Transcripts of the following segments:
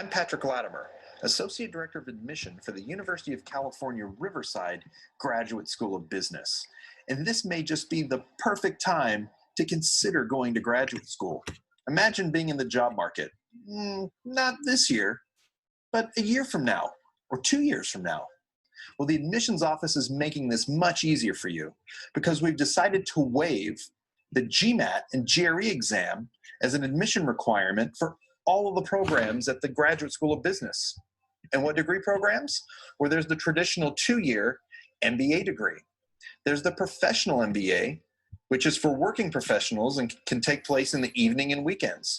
I'm Patrick Latimer, Associate Director of Admission for the University of California, Riverside Graduate School of Business. And this may just be the perfect time to consider going to graduate school. Imagine being in the job market, not this year, but a year from now or 2 years from now. Well, the admissions office is making this much easier for you because we've decided to waive the GMAT and GRE exam as an admission requirement for all of the programs at the Graduate School of Business. And what degree programs? Where there's the traditional 2-year MBA degree. There's the professional MBA, which is for working professionals and can take place in the evening and weekends.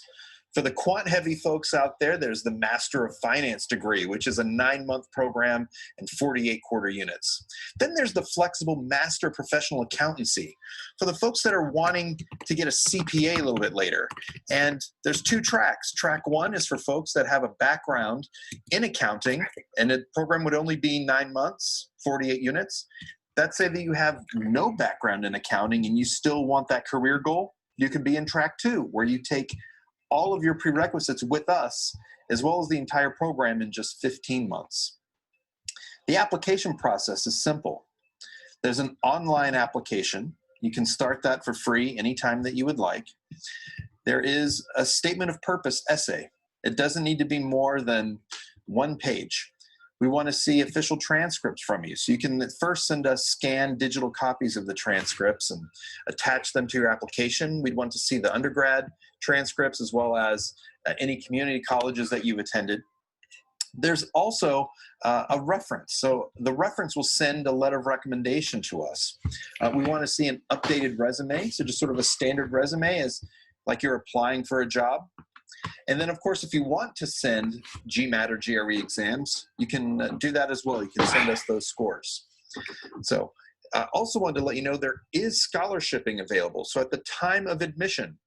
For the quant-heavy folks out there, there's the Master of Finance degree, which is a 9-month program and 48 quarter units. Then there's the flexible Master of Professional Accountancy for the folks that are wanting to get a CPA a little bit later. And there's 2 tracks. Track 1 is for folks that have a background in accounting, and the program would only be 9 months, 48 units. Let's say that you have no background in accounting and you still want that career goal. You could be in track 2, where you take all of your prerequisites with us, as well as the entire program in just 15 months. The application process is simple. There's an online application. You can start that for free anytime that you would like. There is a statement of purpose essay. It doesn't need to be more than 1 page. We want to see official transcripts from you. So you can first send us scanned digital copies of the transcripts and attach them to your application. We'd want to see the undergrad transcripts as well as any community colleges that you've attended. There's also a reference. So the reference will send a letter of recommendation to us. We want to see an updated resume. So just sort of a standard resume as like you're applying for a job. And then, of course, if you want to send GMAT or GRE exams, you can do that as well. You can send us those scores. So I also wanted to let you know there is scholarshiping available. So at the time of admission,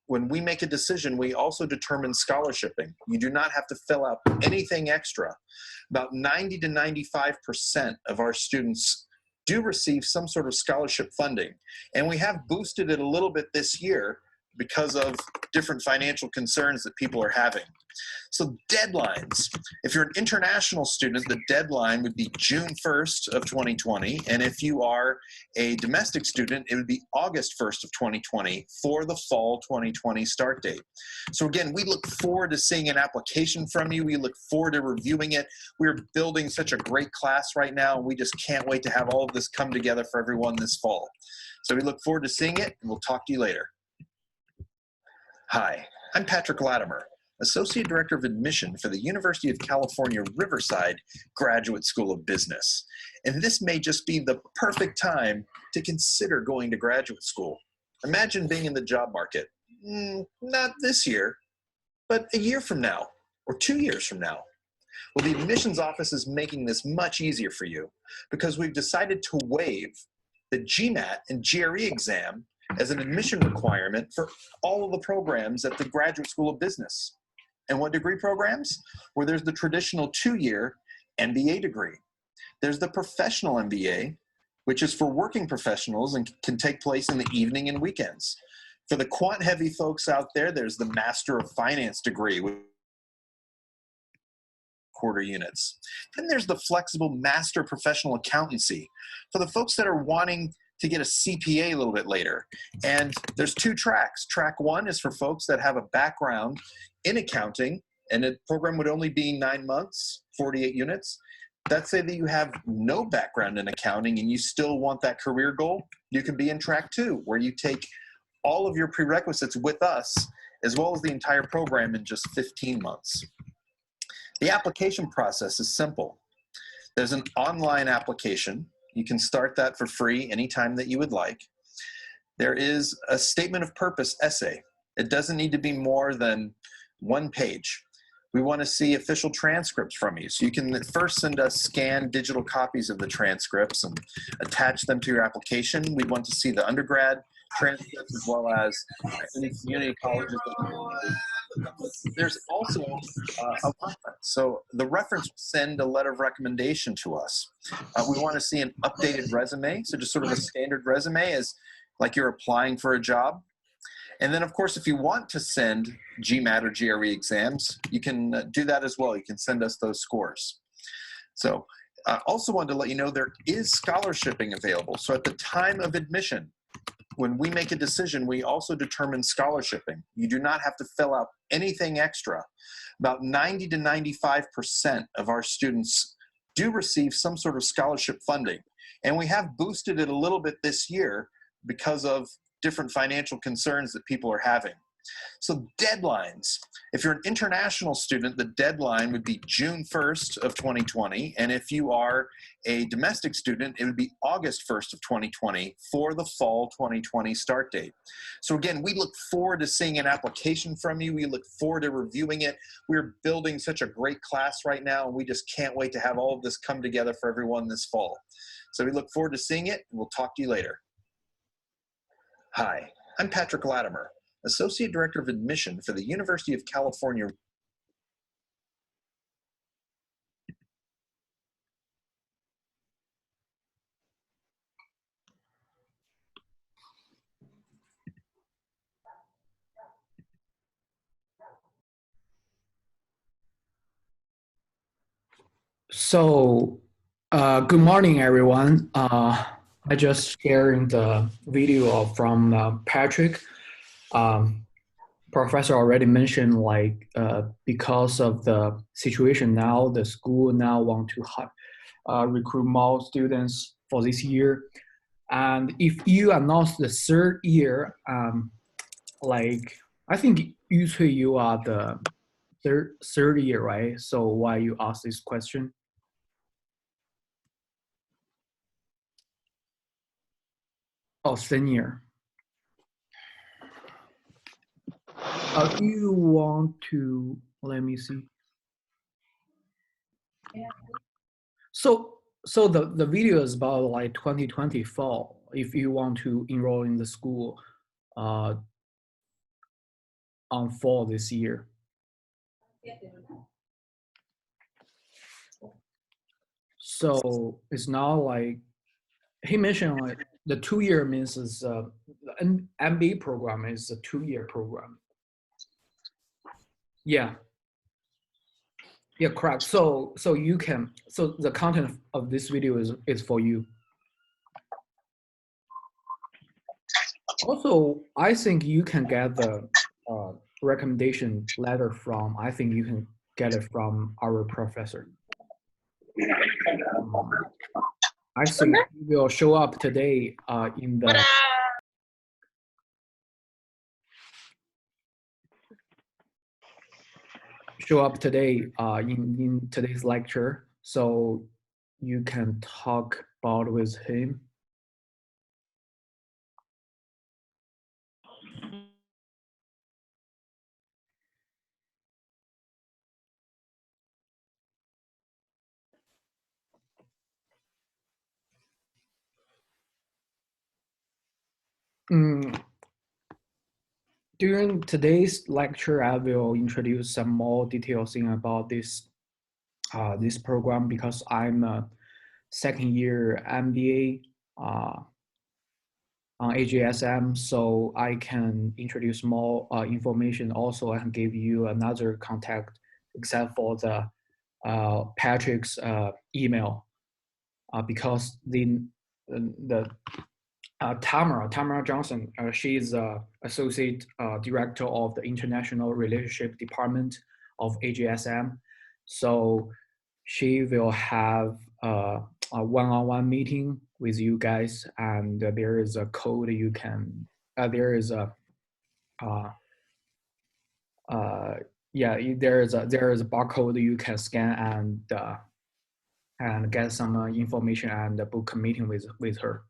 when we make a decision, we also determine scholarshiping. You do not have to fill out anything extra. About 90 to 95% of our students do receive some sort of scholarship funding. And we have boosted it a little bit this year because of different financial concerns that people are having. So deadlines. If you're an international student, the deadline would be June 1st of 2020. And if you are a domestic student, it would be August 1st of 2020 for the fall 2020 start date. So again, we look forward to seeing an application from you. We look forward to reviewing it. We're building such a great class right now, and we just can't wait to have all of this come together for everyone this fall. So we look forward to seeing it, and we'll talk to you later. Hi, I'm Patrick Latimer, Associate Director of Admission for the University of California, Riverside Graduate School of Business. And this may just be the perfect time to consider going to graduate school. Imagine being in the job market, not this year, but a year from now or 2 years from now. Well, the admissions office is making this much easier for you because we've decided to waive the GMAT and GRE exam as an admission requirement for all of the programs at the Graduate School of Business. And what degree programs? Where there's the traditional 2-year MBA degree. There's the professional MBA, which is for working professionals and can take place in the evening and weekends. For the quant-heavy folks out there, there's the Master of Finance degree with quarter units. Then there's the flexible Master of Professional Accountancy for the folks that are wanting to get a CPA a little bit later. And there's 2 tracks. Track 1 is for folks that have a background in accounting, and the program would only be 9 months, 48 units. Let's say that you have no background in accounting and you still want that career goal. You can be in track 2, where you take all of your prerequisites with us, as well as the entire program in just 15 months. The application process is simple. There's an online application. You can start that for free anytime that you would like. There is a statement of purpose essay. It doesn't need to be more than 1 page. We want to see official transcripts from you. So you can first send us scanned digital copies of the transcripts and attach them to your application. We want to see the undergrad transcripts as well as any community colleges. There's also a reference. So the reference will send a letter of recommendation to us. We want to see an updated resume. So just sort of a standard resume as like you're applying for a job. And then, of course, if you want to send GMAT or GRE exams, you can do that as well. You can send us those scores. So I also wanted to let you know there is scholarshiping available. So at the time of admission, when we make a decision, we also determine scholarshiping. You do not have to fill out anything extra. About 90 to 95% of our students do receive some sort of scholarship funding. And we have boosted it a little bit this year because of different financial concerns that people are having. So deadlines. If you're an international student, the deadline would be June 1st of 2020. And if you are a domestic student, it would be August 1st of 2020 for the fall 2020 start date. So again, we look forward to seeing an application from you. We look forward to reviewing it. We're building such a great class right now, and we just can't wait to have all of this come together for everyone this fall. So we look forward to seeing it, and we'll talk to you later. Hi, I'm Patrick Latimer, Associate Director of Admission for the University of California. So, good morning, everyone. I just sharing the video from Patrick. Professor already mentioned because of the situation now, the school now want to recruit more students for this year. And if you are not the third year, I think usually you are the third year, right? So why you ask this question? Oh, senior. Do you want to, let me see. Yeah. So the video is about like 2020 fall, if you want to enroll in the school on fall this year. So it's not like, he mentioned like the 2-year means is the MBA program is a 2-year program. Yeah. Yeah, correct. So you can, so the content of this video is for you. Also, I think you can get the recommendation letter from, I think you can get it from our professor. I think it will show up today in the in today's lecture, so you can talk about with him. During today's lecture, I will introduce some more details about this this program, because I'm a second year MBA on AGSM, so I can introduce more information. Also, I can give you another contact except for the Patrick's email, because the Tamara Johnson, she is associate director of the International Relationship Department of AGSM. So she will have a one-on-one meeting with you guys, and there is a code you can. There is a there is a barcode you can scan and get some information and book a meeting with her.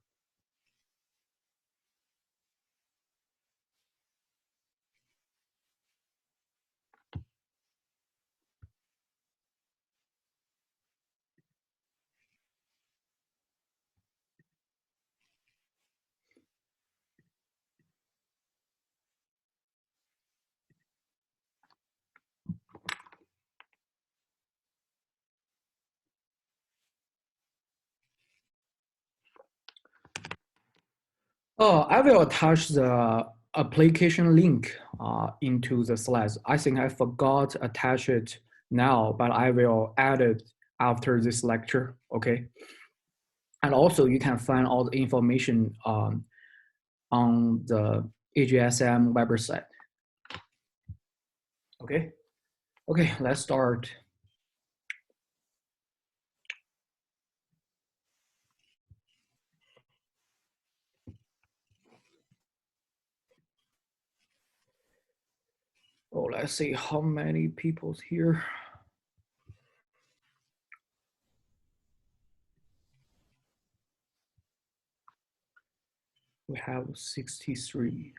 Oh, I will attach the application link into the slides. I think I forgot to attach it now, but I will add it after this lecture, okay? And also you can find all the information on the AGSM website, okay? Okay, let's start. Oh, let's see how many people's here. We have 63.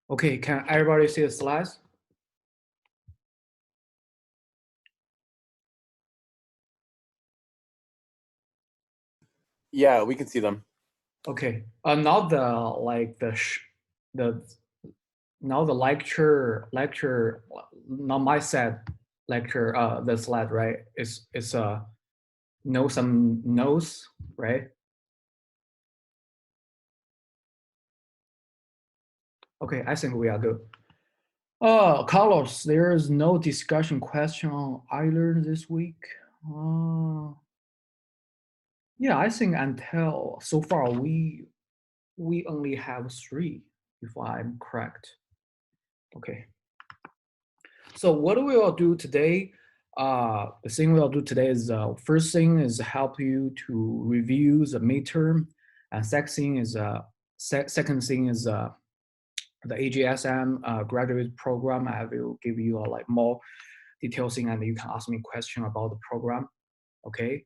Okay, can everybody see the slides? Yeah, we can see them. Okay, not the like the now the lecture not my set lecture the slide, right? It's know some notes, right? Okay, I think we are good. Carlos, there is no discussion question on iLearn this week. Yeah, I think until so far we only have 3, if I'm correct. Okay. So what we will do today, the thing we'll do today is first thing is help you to review the midterm, and second thing is the AGSM graduate program. I will give you like more details thing, and you can ask me question about the program. Okay.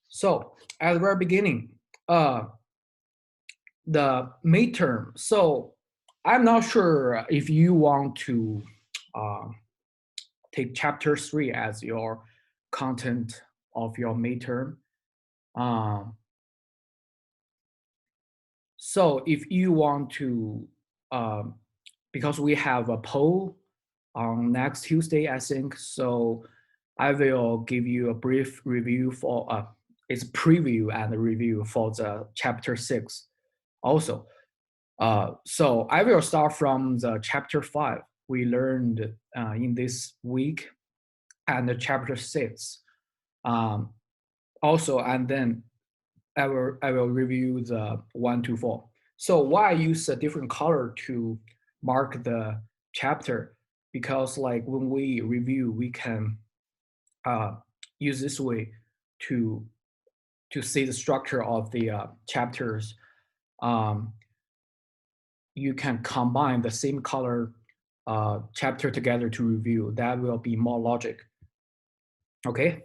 So at the very beginning, the midterm. So I'm not sure if you want to take chapter 3 as your content of your midterm. So if you want to, because we have a poll on next Tuesday, I think, so I will give you a brief review for, it's preview and review for the chapter 6 also. So I will start from the chapter 5 we learned in this week, and the chapter 6 also, and then I will review the 1 to 4. So why I use a different color to mark the chapter? Because like when we review, we can use this way to see the structure of the chapters. You can combine the same color chapter together to review. That will be more logic. Okay.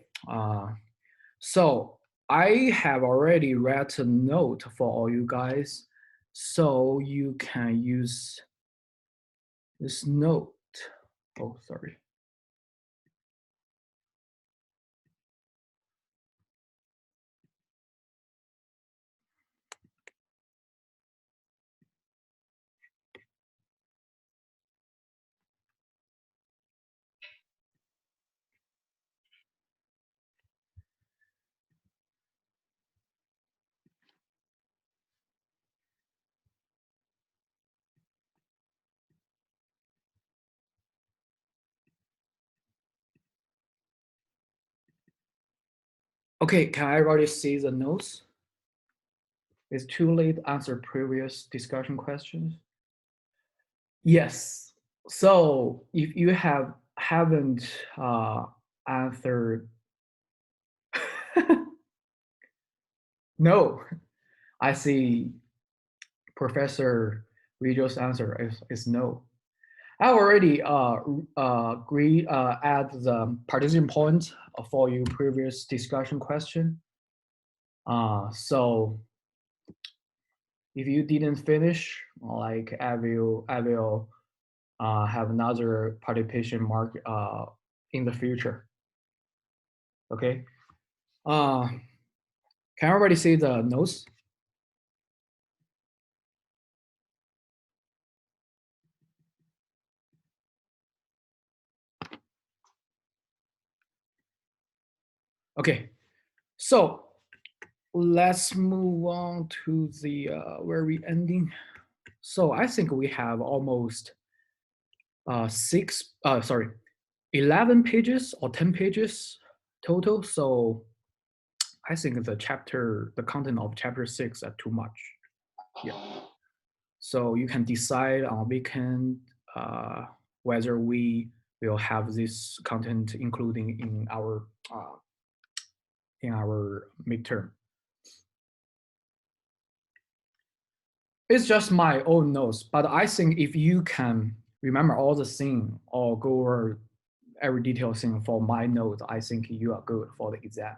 So I have already read a note for all you guys, so you can use this note. Oh, sorry. Okay, can I already see the notes? It's too late to answer previous discussion questions. Yes. So if you haven't answered, no, I see Professor Rijo's answer is no. I already add the participant point for your previous discussion question. So if you didn't finish, like I will have another participation mark in the future. Okay. Uh, can everybody see the notes? Okay. So let's move on to the very ending. So I think we have almost 11 pages or 10 pages total. So I think the content of chapter 6 are too much. Yeah. So you can decide on weekend whether we will have this content including in our midterm. It's just my own notes, but I think if you can remember all the thing or go over every detail thing for my notes, I think you are good for the exam.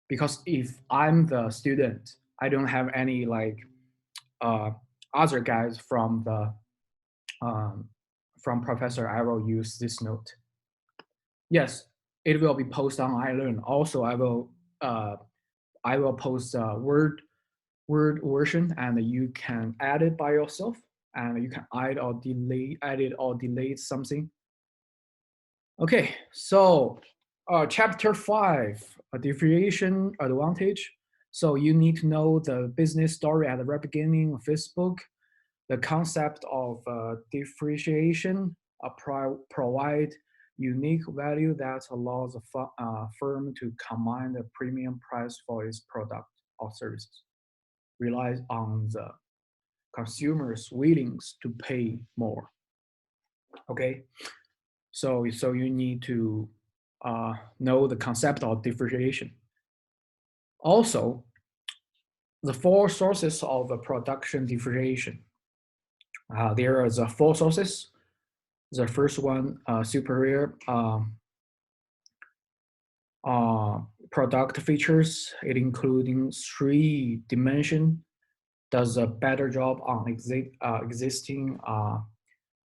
Because if I'm the student, I don't have any like other guys from professor. I will use this note. Yes, it will be posted on iLearn. Also, I will post a Word version, and you can add it by yourself, and you can edit or delete something. Okay, so chapter 5, a differentiation advantage. So you need to know the business story at the very beginning of Facebook, the concept of differentiation, provide unique value that allows a firm to command a premium price for its product or services, relies on the consumers' willingness to pay more. Okay, so you need to know the concept of differentiation. Also, the four sources of the production differentiation. There are the four sources. The first one, superior product features. It including three dimension. Does a better job on existing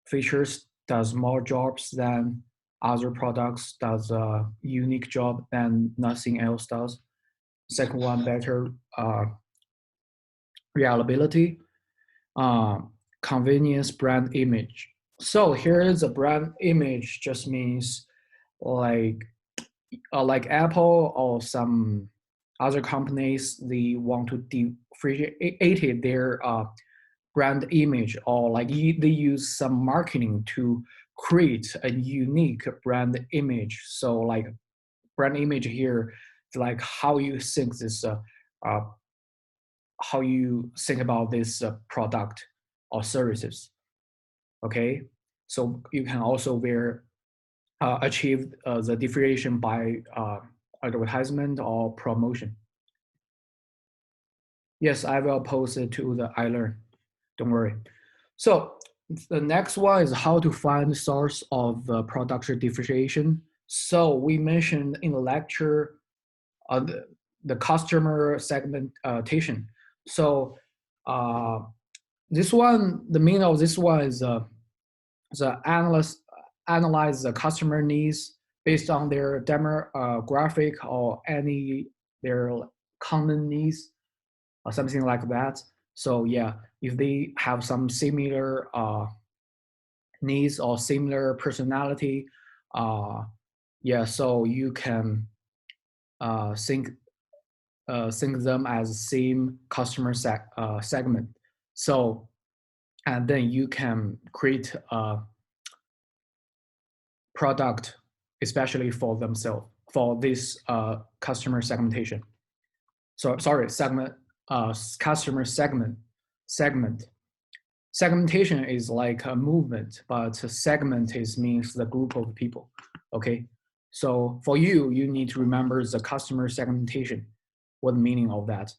features. Does more jobs than other products. Does a unique job than nothing else does. Second one, better reliability, uh, convenience, brand image. So here is a brand image just means like Apple or some other companies, they want to differentiate their brand image, or like they use some marketing to create a unique brand image. So like brand image here, like how you think this uh, how you think about this product or services. Okay, so you can also achieve the differentiation by advertisement or promotion. Yes, I will post it to the iLearn. Don't worry. So the next one is how to find the source of production differentiation. So we mentioned in the lecture the customer segmentation. So uh, this one, the meaning of this one is the analyze the customer needs based on their demographic or any their common needs or something like that. So yeah, if they have some similar needs or similar personality, uh, yeah, so you can think think them as same customer segment. So and then you can create a product especially for themselves. for this customer segmentation. So sorry, customer segment. Segmentation is like a movement, but segment means the group of people. Okay, so for you, you need to remember the customer segmentation. What the meaning of that?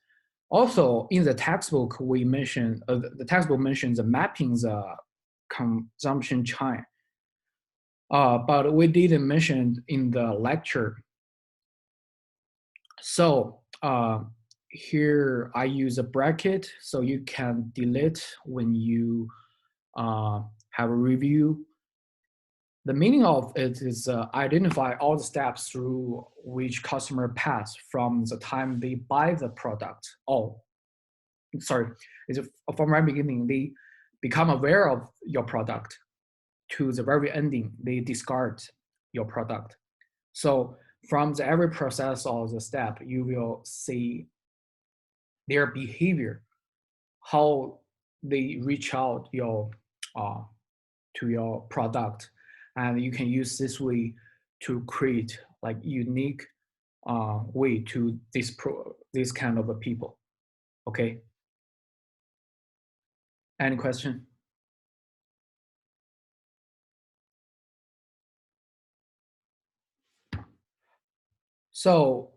Also, in the textbook, we mentioned the textbook mentions the mapping the consumption chain, but we didn't mention in the lecture. So here I use a bracket so you can delete when you have a review. The meaning of it is identify all the steps through which customer pass from the time they buy the product. Oh, sorry, it's from the beginning they become aware of your product to the very ending they discard your product. So from the every process of the step, you will see their behavior, how they reach out to your product, and you can use this way to create like unique way to this kind of a people. Okay. Any question? So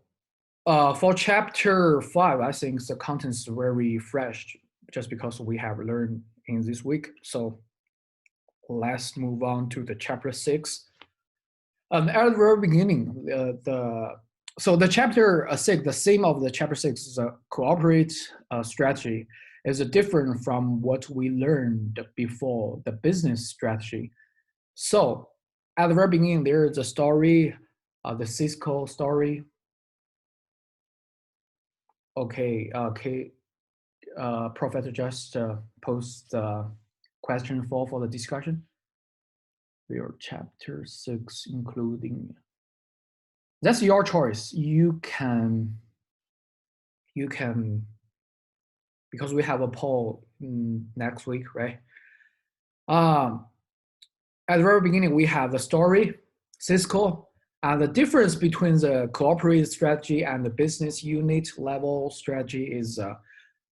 for chapter 5, I think the content is very fresh just because we have learned in this week. So let's move on to the chapter 6. At the very beginning, the chapter 6, the theme of the chapter 6 is a cooperate strategy is different from what we learned before, the business strategy. So at the very beginning, there is a story, the Cisco story. Okay, Professor just post the question for the discussion. Your chapter 6, including, that's your choice. You can, because we have a poll next week, right? At the very beginning, we have the story, Cisco, and the difference between the cooperative strategy and the business unit level strategy is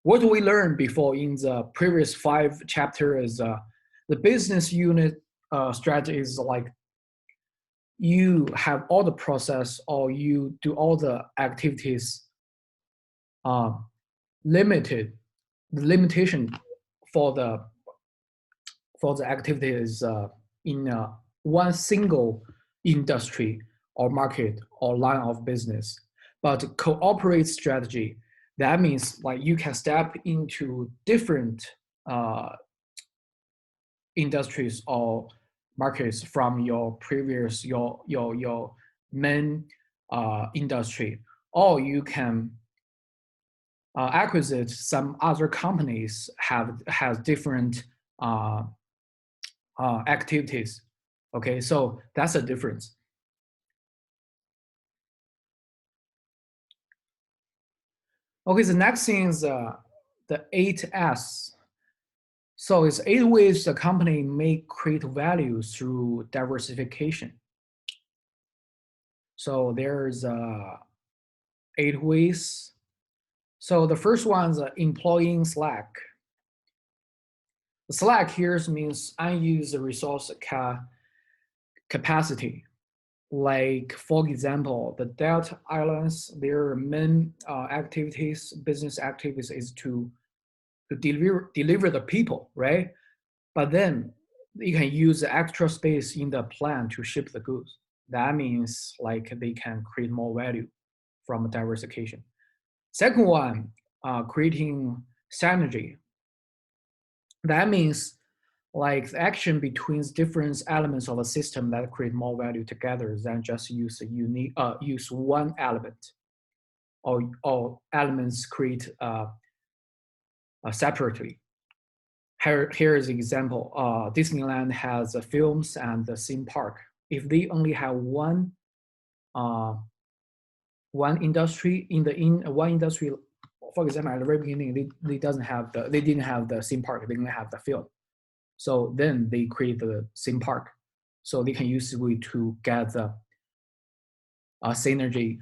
what we learned before in the previous 5 chapters is the business unit strategy is like you have all the process or you do all the activities limited. The limitation for the activity is in one single industry or market or line of business. But cooperate strategy, that means like you can step into different industries or markets from your previous your main industry, or you can acquisite some other companies has different activities. Okay, so that's a difference. Okay, the next thing is the 8S. So it's 8 ways the company may create value through diversification. So there's 8 ways. So the first one is employing Slack. Slack here means unused resource capacity. Like, for example, the Delta Airlines, their main business activities is to deliver the people, right? But then you can use the extra space in the plant to ship the goods. That means like they can create more value from diversification. Second one, creating synergy. That means like the action between different elements of a system that create more value together than just use use one element, or elements create separately. Here is an example. Disneyland has films and the theme park. If they only have one industry one industry, for example, at the very beginning, they didn't have the theme park. They didn't have the film. So then they create the theme park. So they can use it to get synergy,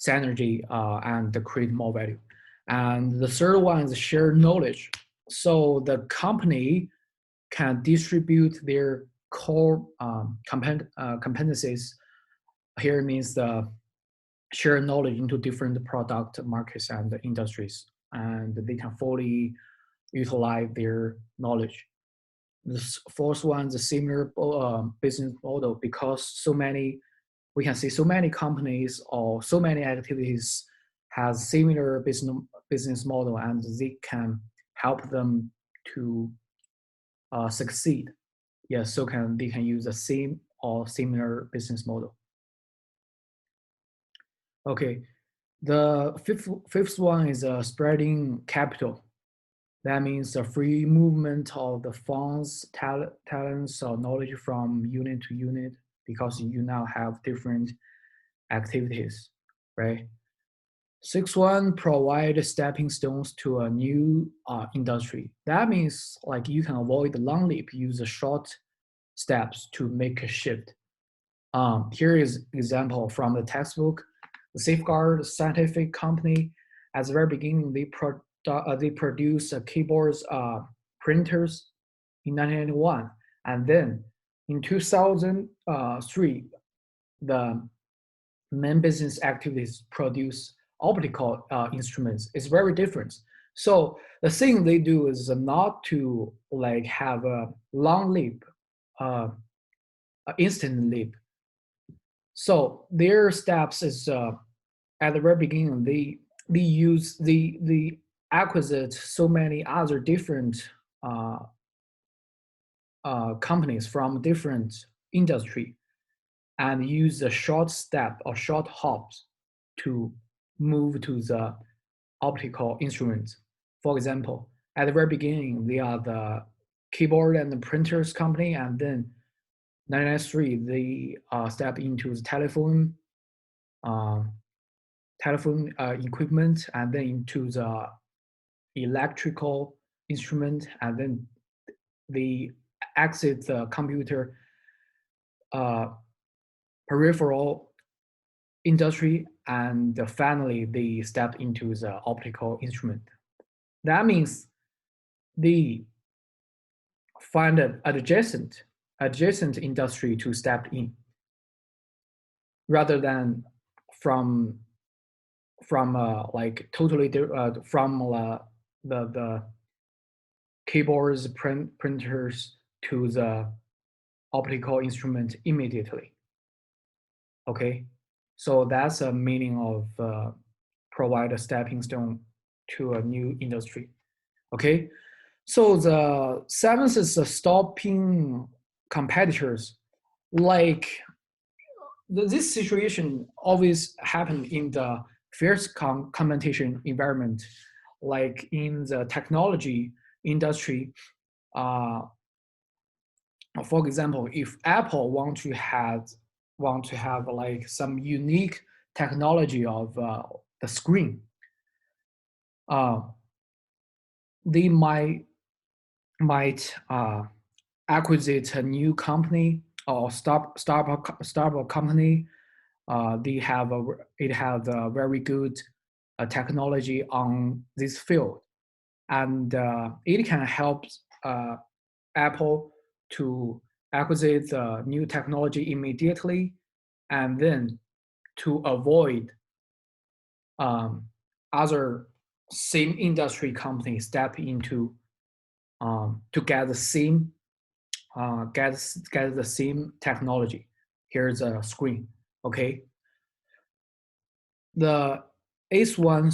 and create more value. And the third one is shared knowledge. So the company can distribute their core competencies. Here means the share knowledge into different product markets and industries, and they can fully utilize their knowledge. The fourth one is a similar business model, because we can see so many companies or so many activities has similar business model, and they can help them to succeed. Yes, so they can use the same or similar business model. Okay, the fifth one is spreading capital. That means the free movement of the funds, talents, or knowledge from unit to unit, because you now have different activities, right? Sixth one, provide stepping stones to a new industry. That means like you can avoid the long leap, use the short steps to make a shift. Here is example from the textbook. The Safeguard Scientific Company, at the very beginning, they produced keyboards, printers in 1991, and then in 2003, the main business activities produce optical instruments. It's very different. So the thing they do is not to like have a long leap, instant leap. So their steps is at the very beginning they use the acquisite so many other different companies from different industry, and use a short step or short hops to move to the optical instruments. For example, at the very beginning, they are the keyboard and the printers company, and then 1993 they step into the uh, telephone equipment, and then into the electrical instrument, and then they exit the computer uh, peripheral industry, and finally they step into the optical instrument. That means they find an adjacent industry to step in, rather than from like totally from the keyboards, printers to the optical instrument immediately. Okay, so that's a meaning of provide a stepping stone to a new industry. Okay, so the seventh is stopping competitors. Like this situation always happen in the fierce competition environment, like in the technology industry. Uh, for example, if Apple want to have like some unique technology of the screen, uh, they might acquisite a new company or startup company. It has a very good technology on this field, and it can help Apple to acquisite the new technology immediately, and then to avoid other same industry companies step into to get the same get the same technology. Here's a screen. Okay. The eighth one,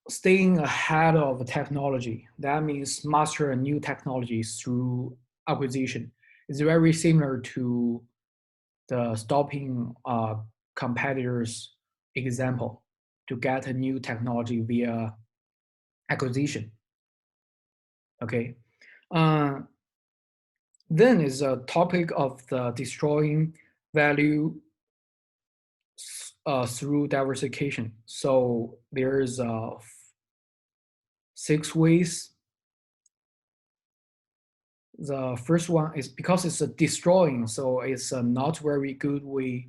staying ahead of technology. That means master a new technology through acquisition. It's very similar to the stopping competitors example, to get a new technology via acquisition. Okay. Then is a topic of the destroying value through diversification. So there's 6 ways. The first one is because it's a destroying, so it's a not very good way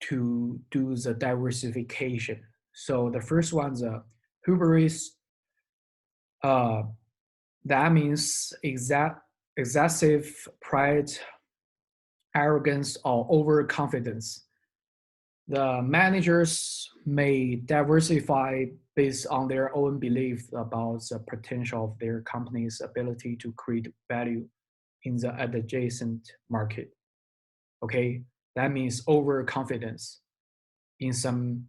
to do the diversification. So the first one's hubris. Uh, that means excessive pride, arrogance, or overconfidence. The managers may diversify based on their own belief about the potential of their company's ability to create value in the adjacent market. Okay, that means overconfidence in some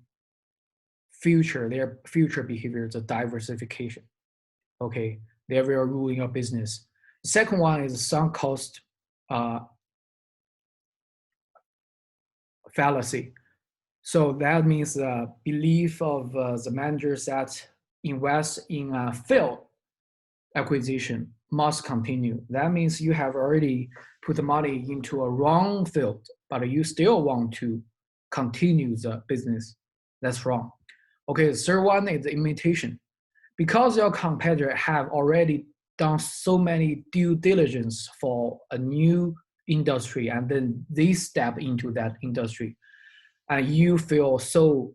their future behavior, the diversification. Okay, they will ruin your business. The second one is sunk cost uh, fallacy. So that means the belief of the managers that invest in a failed acquisition must continue. That means you have already put the money into a wrong field, but you still want to continue the business. That's wrong. Okay, the third one is the imitation. Because your competitor have already done so many due diligence for a new industry and then they step into that industry and you feel so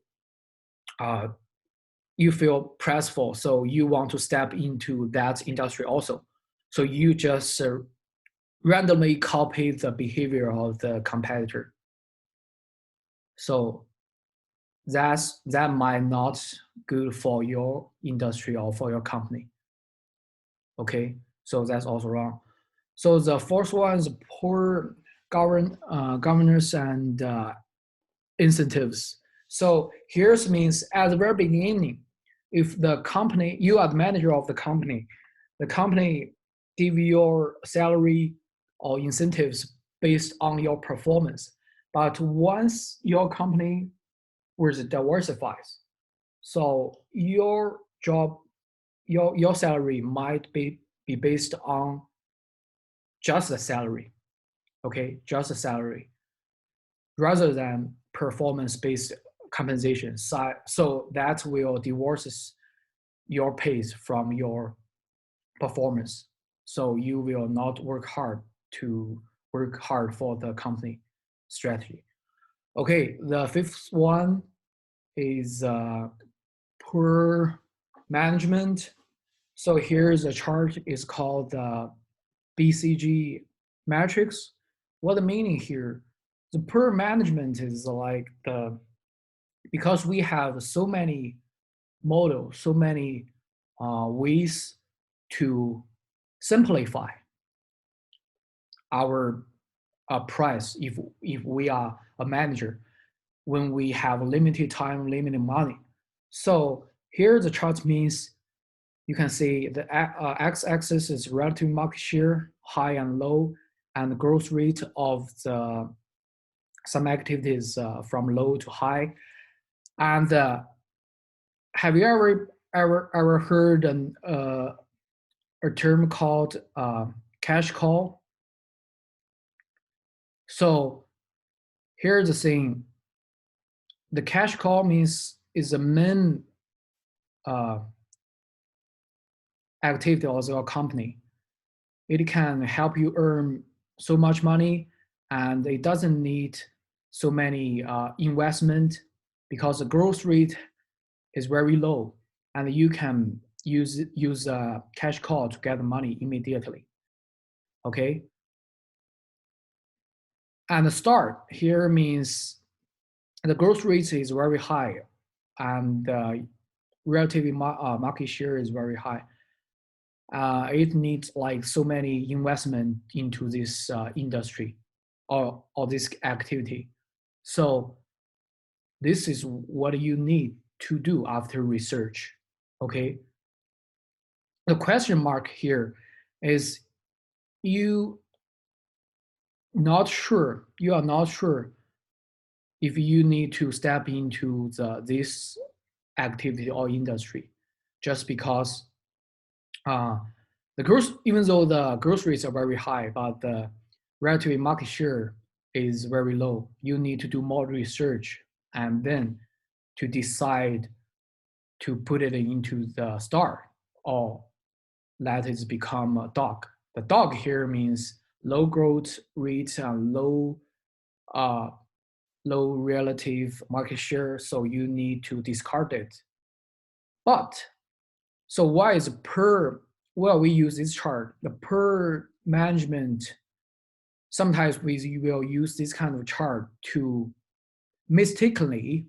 you feel pressful, so you want to step into that industry also. So you just randomly copy the behavior of the competitor. So that might not good for your industry or for your company. Okay, so that's also wrong. So the fourth one is poor governance and incentives. So here's means at the very beginning, if the company, you are the manager of the company give your salary or incentives based on your performance. But once your company was diversifies, so your job, your salary might be based on just the salary, okay, just the salary, rather than performance-based compensation. So that will divorce your pace from your performance. So you will not work hard for the company strategy. Okay, the fifth one is poor management. So here's a chart. It's called the BCG matrix. What the meaning here? The poor management is like because we have so many models, so many ways to simplify our price if we are a manager when we have limited time, limited money. So here the chart means you can see the x-axis is relative market share, high and low, and the growth rate of some activities from low to high. And have you ever heard a term called cash call? So here's the thing. The cash call means is the main activity of your company. It can help you earn so much money, and it doesn't need so many investment because the growth rate is very low, and you can use a cash call to get the money immediately. Okay. And the start here means the growth rate is very high, and relatively market share is very high. It needs like so many investment into this industry or this activity. So this is what you need to do after research. Okay. The question mark here is you are not sure if you need to step into this activity or industry just because the growth, even though the growth rates are very high, but the relative market share is very low. You need to do more research and then to decide to put it into the star or let it become a dog. The dog here means low growth rate and low low relative market share, so you need to discard it. But so why is per, well, we use this chart, the per management, sometimes we will use this kind of chart to mistakenly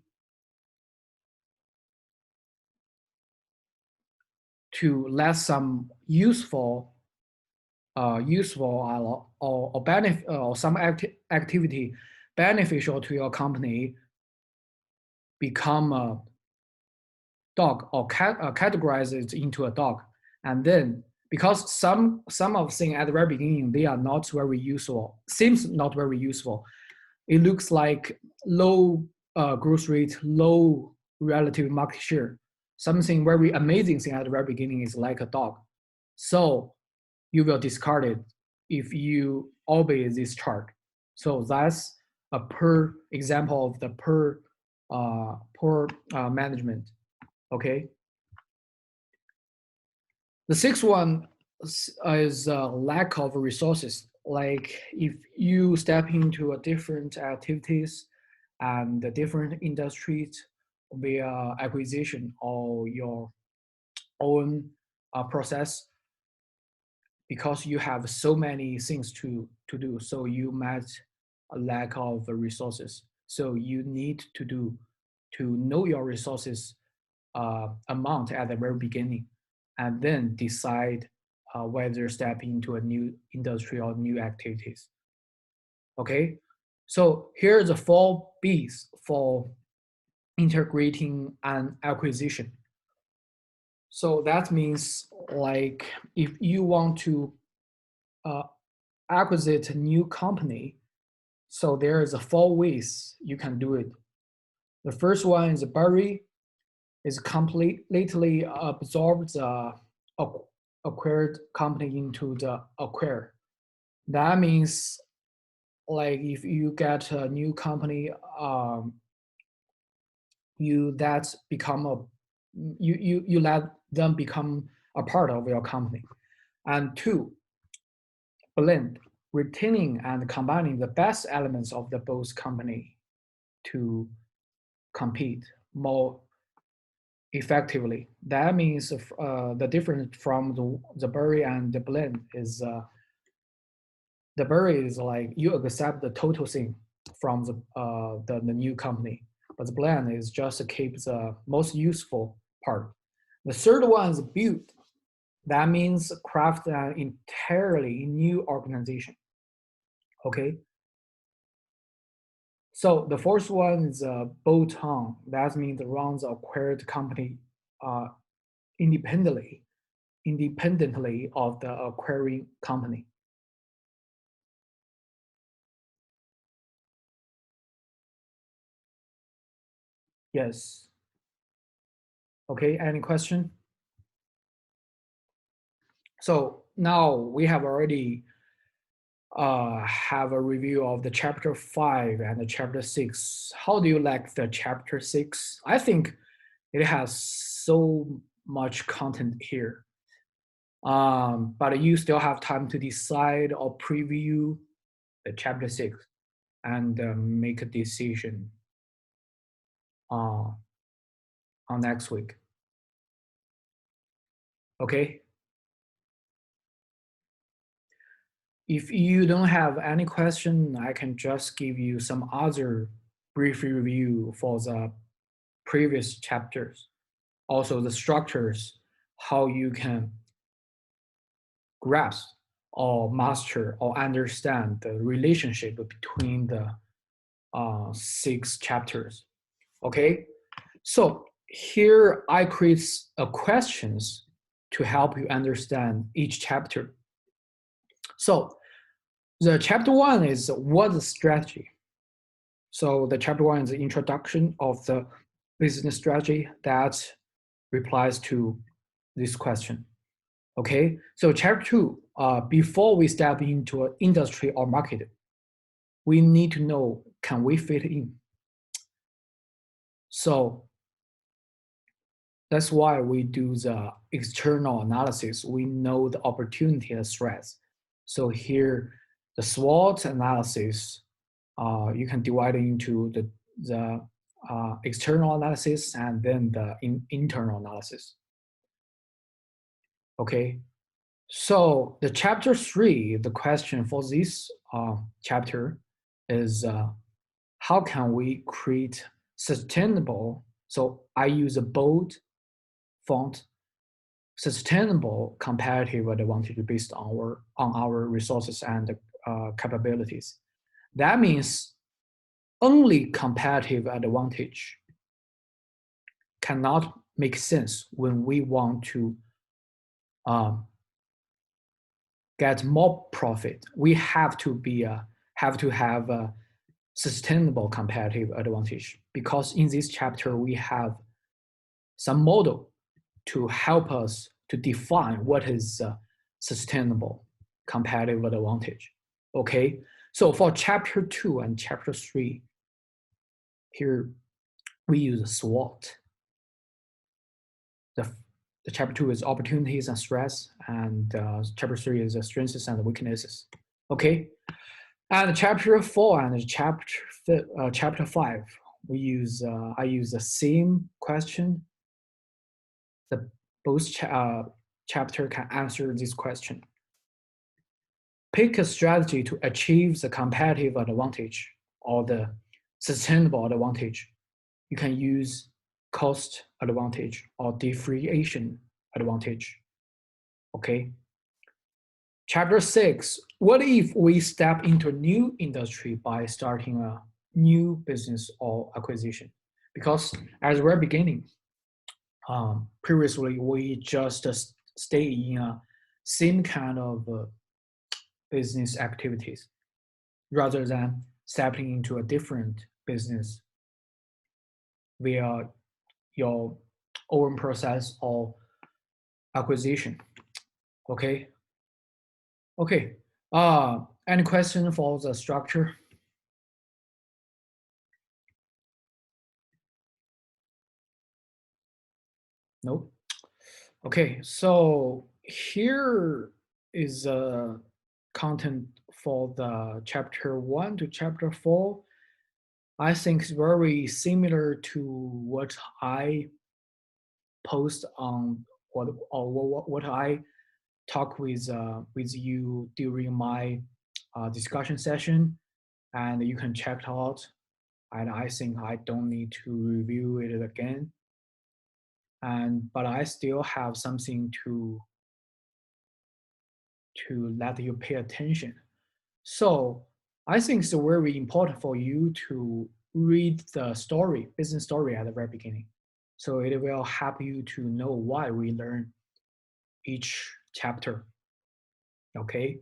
to let some useful or benefit or some activity beneficial to your company become a dog or categorize it into a dog, and then because some of things at the very beginning they are not very useful, seems not very useful. It looks like low growth rate, low relative market share. Something very amazing thing at the very beginning is like a dog. So you will discard it if you obey this chart. So that's a per example of the per management. Okay. The sixth one is lack of resources. Like if you step into a different activities and the different industries via acquisition or your own process, because you have so many things to do, so you might a lack of resources. So you need to know your resources amount at the very beginning, and then decide whether step into a new industry or new activities. Okay, so here are the 4 B's for integrating an acquisition. So that means like if you want to acquire a new company, so there is 4 ways you can do it. The first one is bury, is completely absorb the acquired company into the acquire. That means like if you get a new company, you that become a you let them become a part of your company. And 2, blend, retaining and combining the best elements of the both company to compete more effectively. That means the difference from the bury and the blend is the bury is like you accept the total thing from the new company, but the blend is just to keep the most useful part. The third one is build. That means craft an entirely new organization. Okay. So the fourth one is bolt on. That means run the acquired company uh, independently of the acquiring company. Yes. Okay, any question? So now we have already have a review of the chapter 5 and the chapter 6. How do you like the chapter 6? I think it has so much content here. But you still have time to decide or preview the chapter 6 and make a decision on next week. Okay. If you don't have any question, I can just give you some other brief review for the previous chapters. Also the structures, how you can grasp or master or understand the relationship between the 6 chapters. Okay, so here I create questions to help you understand each chapter. So the chapter 1 is what is strategy. So the chapter 1 is the introduction of the business strategy that replies to this question. Okay, so chapter 2, before we step into an industry or market, we need to know, can we fit in? So that's why we do the external analysis. We know the opportunity and threats. So here, the SWOT analysis you can divide it into the external analysis and then the internal analysis. Okay, so the chapter 3, the question for this chapter is how can we create sustainable, so I use a bold font, sustainable competitive advantage based on our resources and capabilities. That means only competitive advantage cannot make sense when we want to get more profit. We have to have a sustainable competitive advantage, because in this chapter we have some model to help us to define what is sustainable competitive advantage. Okay, so for chapter 2 and chapter 3, here we use SWOT. The chapter 2 is opportunities and threats, and chapter 3 is strengths and weaknesses. Okay, and chapter 4 and chapter 5, we use I use the same question. Both chapter can answer this question. Pick a strategy to achieve the competitive advantage or the sustainable advantage. You can use cost advantage or differentiation advantage. Okay. Chapter 6, what if we step into a new industry by starting a new business or acquisition? Because at the very beginning, previously we just stay in a same kind of business activities rather than stepping into a different business via your own process or acquisition. Okay. Okay. Any question for the structure? No. Okay. So here is content for the chapter 1 to chapter 4. I think it's very similar to what I post on what I talk with you during my discussion session, and you can check it out. And I think I don't need to review it again. But I still have something to let you pay attention. So I think it's very important for you to read the story, business story at the very beginning. So it will help you to know why we learn each chapter. Okay.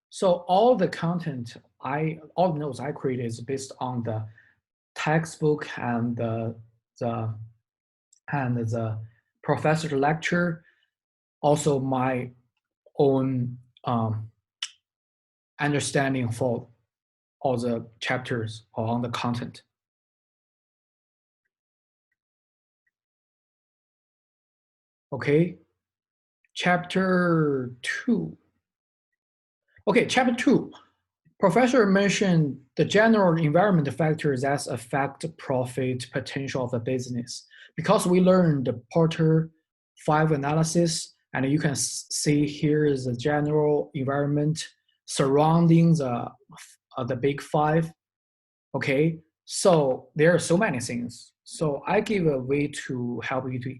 So all the content all the notes I created is based on the textbook and the professor lecture, also my own understanding for all the chapters or on the content. Okay, chapter 2. Okay, chapter 2. Professor mentioned the general environment factors that affect profit potential of the business. Because we learned the Porter 5 analysis, and you can see here is the general environment surrounding the big 5. Okay, so there are so many things. So I give a way to help you to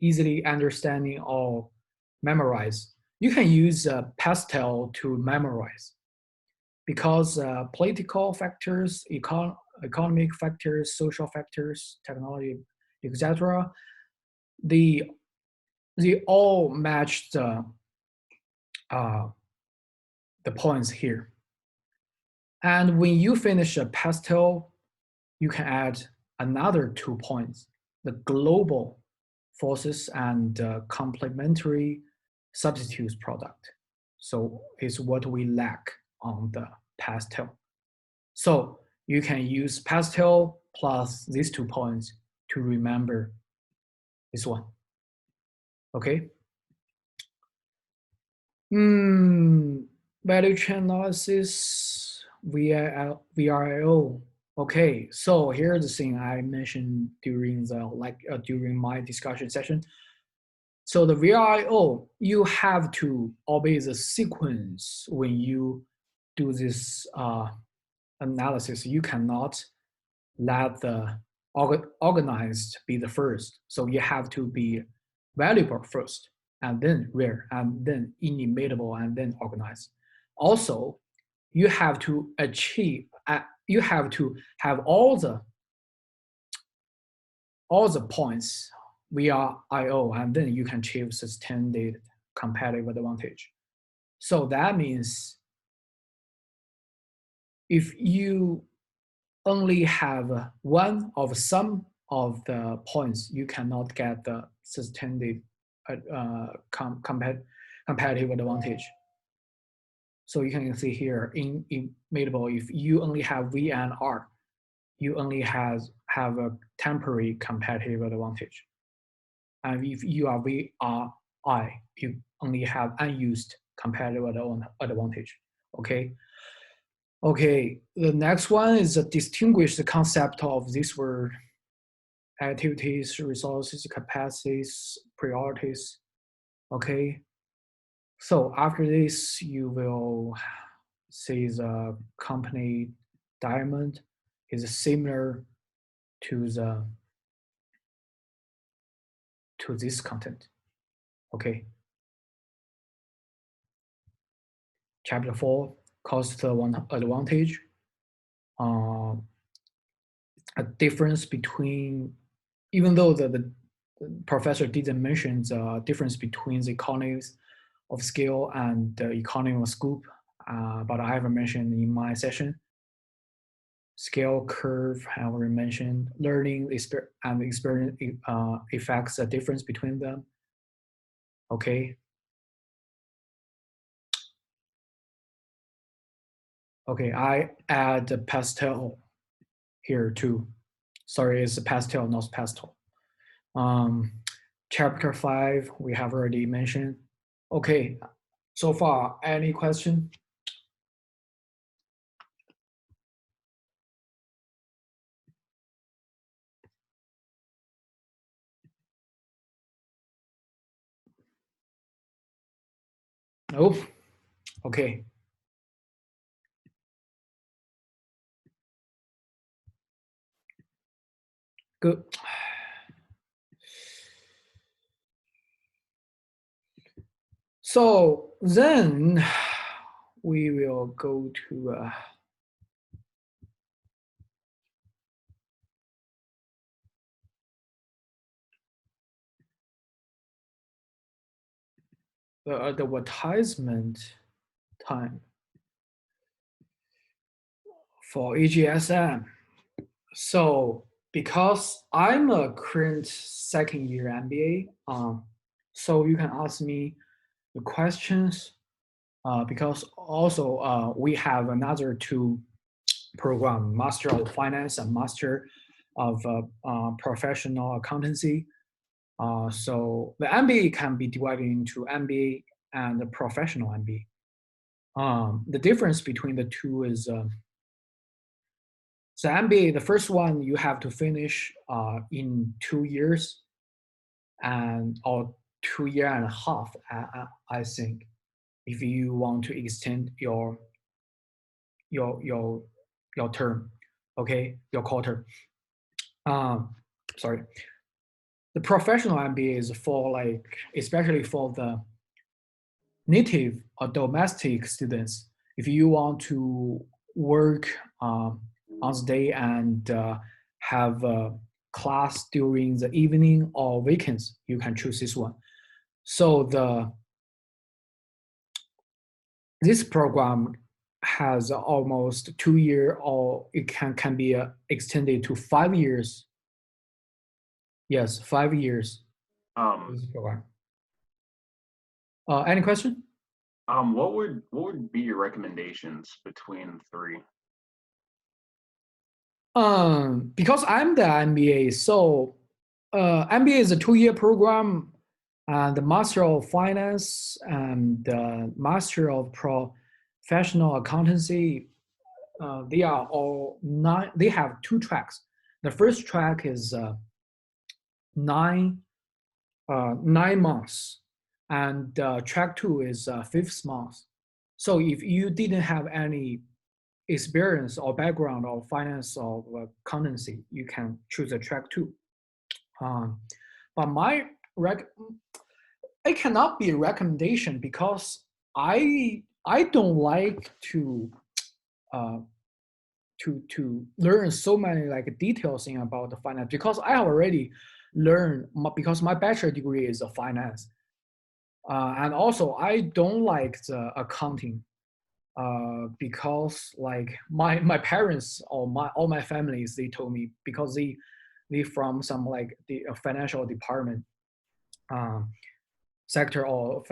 easily understanding or memorize. You can use Pastel to memorize, because political factors, economic factors, social factors, technology, etc., they all match the points here. And when you finish a Pastel, you can add another 2 points: the global forces and complementary substitutes product. So it's what we lack on the Pastel. So you can use Pastel plus these 2 points to remember this one. Okay. Value chain analysis, VRIO. Okay, so here's the thing I mentioned during during my discussion session. So the VRIO, you have to obey the sequence when you do this analysis. You cannot let the organized be the first. So you have to be valuable first, and then rare, and then inimitable, and then organized. Also, you have to achieve. You have to have all the points via IO, and then you can achieve sustained competitive advantage. So that means if you only have one of some of the points, you cannot get the sustained competitive advantage. So you can see here in immutable, if you only have V and R, you only have a temporary competitive advantage. And if you are VRI, you only have unused competitive advantage. Okay. Okay, the next one is to distinguish the concept of this word: activities, resources, capacities, priorities. Okay, so after this, you will see the company diamond is similar to this content. Okay, chapter 4, cost advantage. A difference between, even though the professor didn't mention the difference between the economies of scale and the economy of scope, but I have mentioned in my session. Scale curve, I already mentioned. Learning and experience affects the difference between them. Okay. Okay, I add the pastel here too. Sorry, it's a pastel, not pastel. Chapter 5, we have already mentioned. Okay, so far, any question? Nope. Okay. Good. So then we will go to the advertisement time for AGSM. So because I'm a current second year MBA, so you can ask me the questions because also we have another two program, Master of Finance and Master of Professional Accountancy. So the MBA can be divided into MBA and the professional MBA. The difference between the two is the MBA, the first one you have to finish in 2 years or 2.5 years, I think, if you want to extend your term, okay, your quarter. Sorry. The professional MBA is for especially for the native or domestic students. If you want to work on the day and have a class during the evening or weekends, you can choose this one. So this program has almost 2 years, or it can be extended to 5 years. Yes, 5 years. This program. Any question? What would be your recommendations between the three? Because I'm the MBA, so MBA is a 2-year program, and the Master of Finance and the Master of professional accountancy, they are all nine. They have two tracks. The first track is nine 9 months, and track two is 5 month. So if you didn't have any experience or background or finance or accountancy, you can choose a track two. But it cannot be a recommendation because I don't like uh, to learn so many like details in about the finance because I have already learned because my bachelor degree is a finance, and also I don't like the accounting because like my parents or all my families, they told me because they from some like the financial department sector or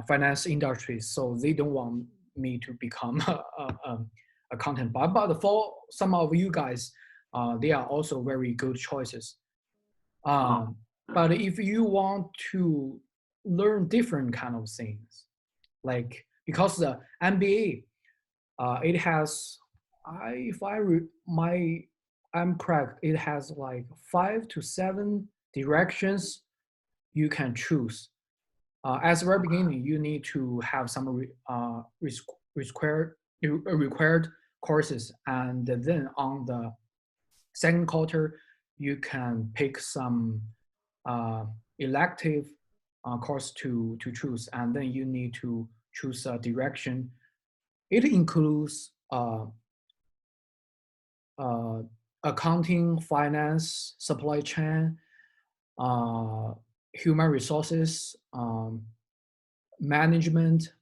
finance industry, so they don't want me to become a accountant. But for some of you guys, they are also very good choices. But if you want to learn different kind of things, like because the MBA, it has, I'm correct, it has like 5 to 7 directions you can choose. At the very beginning, you need to have some required courses, and then on the second quarter, you can pick some elective course to choose, and then you need to choose a direction. It includes accounting, finance, supply chain, human resources, management,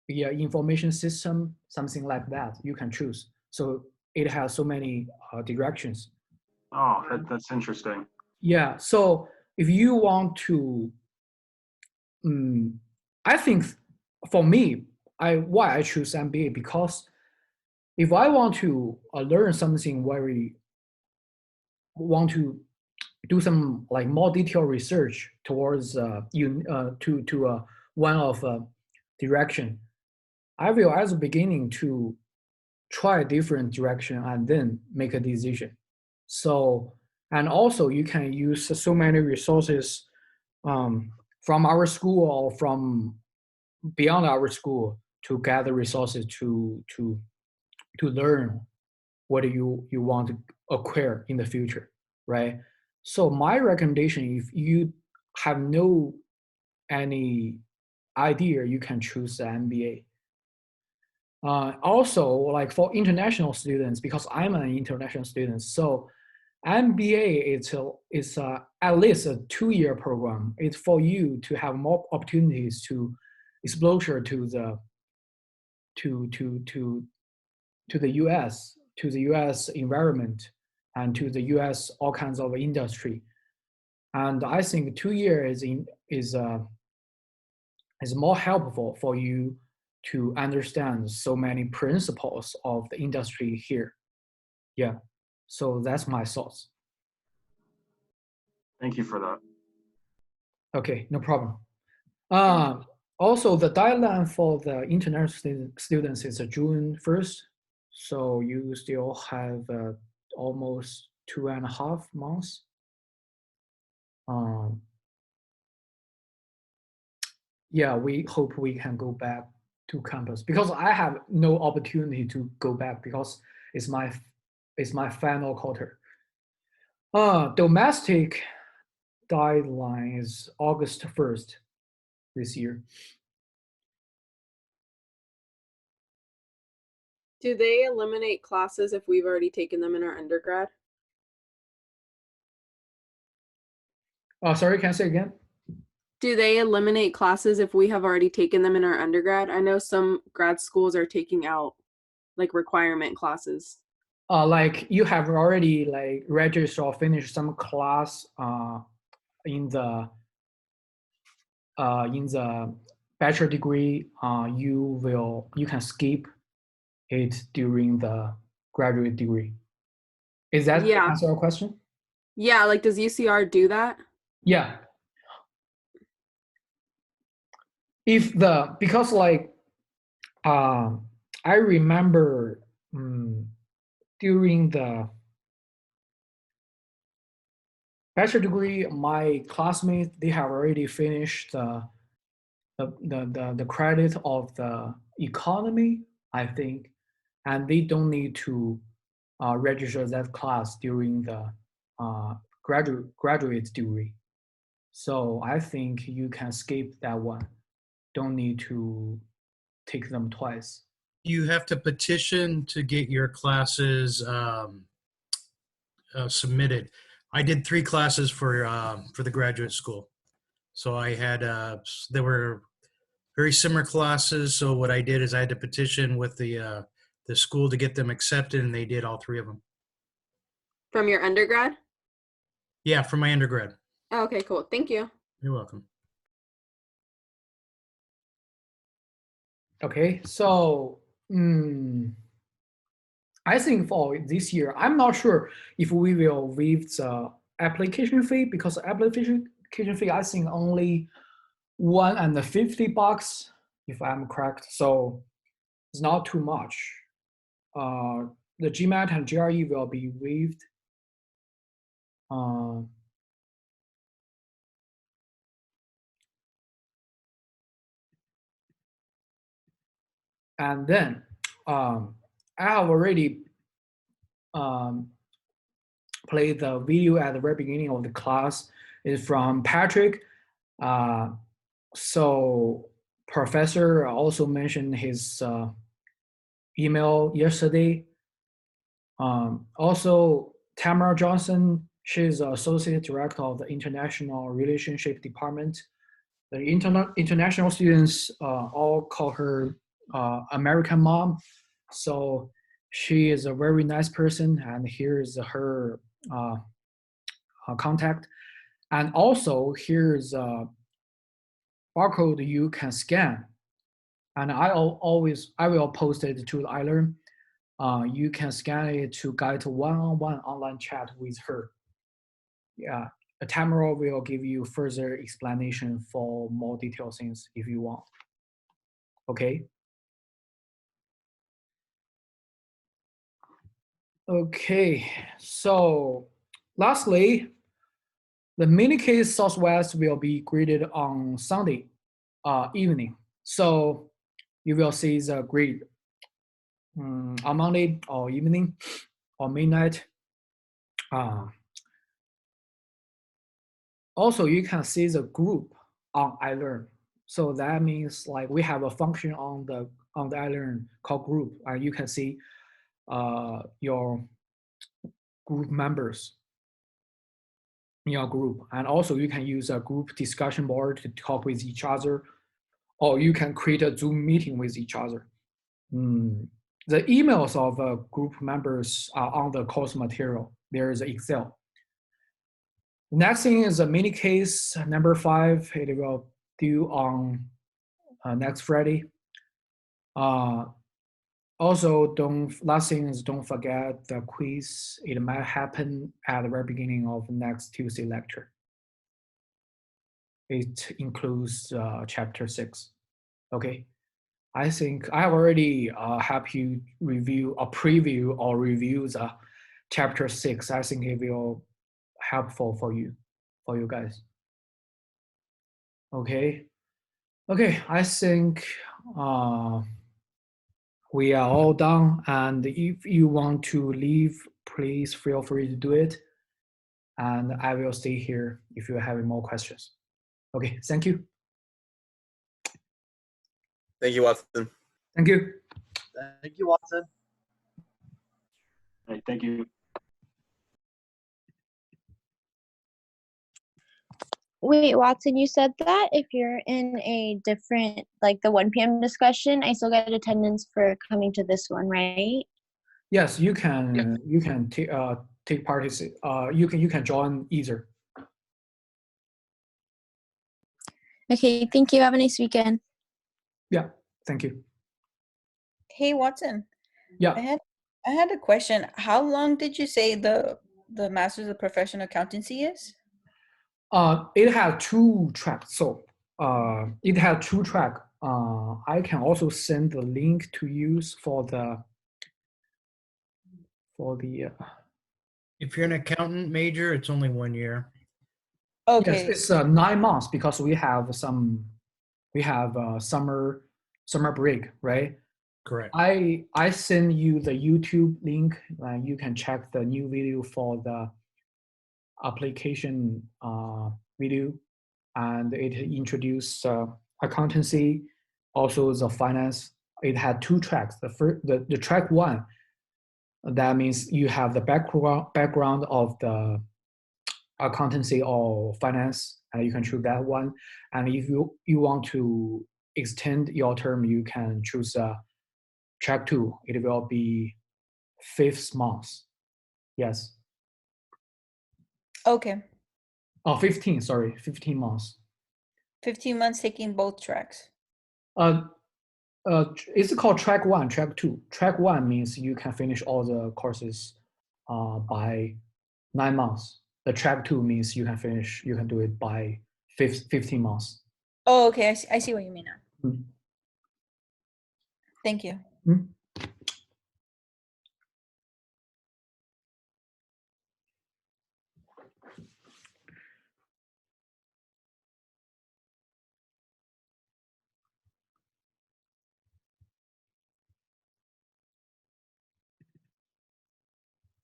information system, something like that. You can choose. So it has so many directions. Oh, that's interesting. Yeah. So if you want to, I think for me, why I choose MBA because if I want to learn something want to do some like more detailed research towards one of direction, I will at the beginning to try a different direction and then make a decision. So and also you can use so many resources from our school or from beyond our school to gather resources to learn what you want to acquire in the future, right? So my recommendation, if you have no any idea, you can choose the MBA. Also, like for international students, because I'm an international student, so MBA is at least a 2-year program. It's for you to have more opportunities to exposure to the to the US environment and to the US all kinds of industry. And I think 2 years is more helpful for you to understand so many principles of the industry here. Yeah. So that's my thoughts. Thank you for that. Okay, no problem. Also, the deadline for the international students is June 1st. So you still have almost 2.5 months. Yeah, we hope we can go back to campus because I have no opportunity to go back because it's my final quarter. Domestic deadline is August 1st this year. Do they eliminate classes if we've already taken them in our undergrad? Sorry, can I say again? Do they eliminate classes if we have already taken them in our undergrad? I know some grad schools are taking out like requirement classes. Like you have already like registered or finished some class in the bachelor degree, you can skip it during the graduate degree. Is that answer your question? Yeah, like does UCR do that? Yeah. Because like I remember during the bachelor degree, my classmates, they have already finished the credit of the economy, I think, and they don't need to register that class during the graduate degree. So I think you can skip that one. Don't need to take them twice. You have to petition to get your classes submitted. I did 3 classes for the graduate school. So I had, there were very similar classes. So what I did is I had to petition with the school to get them accepted, and they did all 3 of them. From your undergrad? Yeah, for my undergrad. Oh, okay, cool. Thank you. You're welcome. Okay, so I think for this year, I'm not sure if we will waive the application fee, because application fee, I think only $150, if I'm correct. So it's not too much. The GMAT and GRE will be waived. And then I have already played the video at the very beginning of the class. It's from Patrick. So professor also mentioned his email yesterday. Also, Tamara Johnson, she's associate director of the International Relationship Department. The international students all call her American mom. So she is a very nice person, and here's her contact. And also here's a barcode you can scan. And I will post it to the iLearn. You can scan it to get one-on-one online chat with her. Yeah, Tamara will give you further explanation for more detailed things if you want. Okay. Okay, so lastly, the mini case Southwest will be graded on Sunday evening. So you will see the grade on Monday or evening or midnight. Also, you can see the group on iLearn. So that means like we have a function on the iLearn called group, and you can see your group members in your group. And also you can use a group discussion board to talk with each other, or you can create a Zoom meeting with each other. The emails of group members are on the course material. There is Excel. Next thing is a mini case number 5. It will due on next Friday. Also, last thing is don't forget the quiz. It might happen at the very beginning of next Tuesday lecture. It includes chapter 6. Okay, I think I have already helped you review or preview or review the chapter 6. I think it will helpful for you guys. Okay, I think we are all done, and if you want to leave, please feel free to do it, and I will stay here if you have more questions. Okay, thank you. Thank you, Watson. Thank you. Thank you, Watson. Hey, thank you. Wait, Watson, you said that if you're in a different, like the 1 p.m. discussion, I still get attendance for coming to this one, right? Yes, you can. Yeah. You can take part. You can join either. Okay, thank you. Have a nice weekend. Yeah, thank you. Hey, Watson. Yeah. I had a question. How long did you say the Masters of Professional Accountancy is? It had 2 tracks. So it had 2 tracks. I can also send the link to use for the If you're an accountant major, it's only 1 year. yes, Okay. it's 9 months because we have summer break, right? Correct. I send you the YouTube link. You can check the new video for the application video, and it introduced accountancy, also the finance. It had 2 tracks. The track 1, that means you have the background of the accountancy or finance, and you can choose that one. And if you want to extend your term, you can choose track 2. It will be 5th month. Yes. Okay. Oh, 15, sorry, 15 months. 15 months taking both tracks. It's called track 1, track 2. Track 1 means you can finish all the courses by 9 months. The track 2 means you can do it by 15 months. Oh, okay. I see what you mean now. Mm. Thank you. Mm.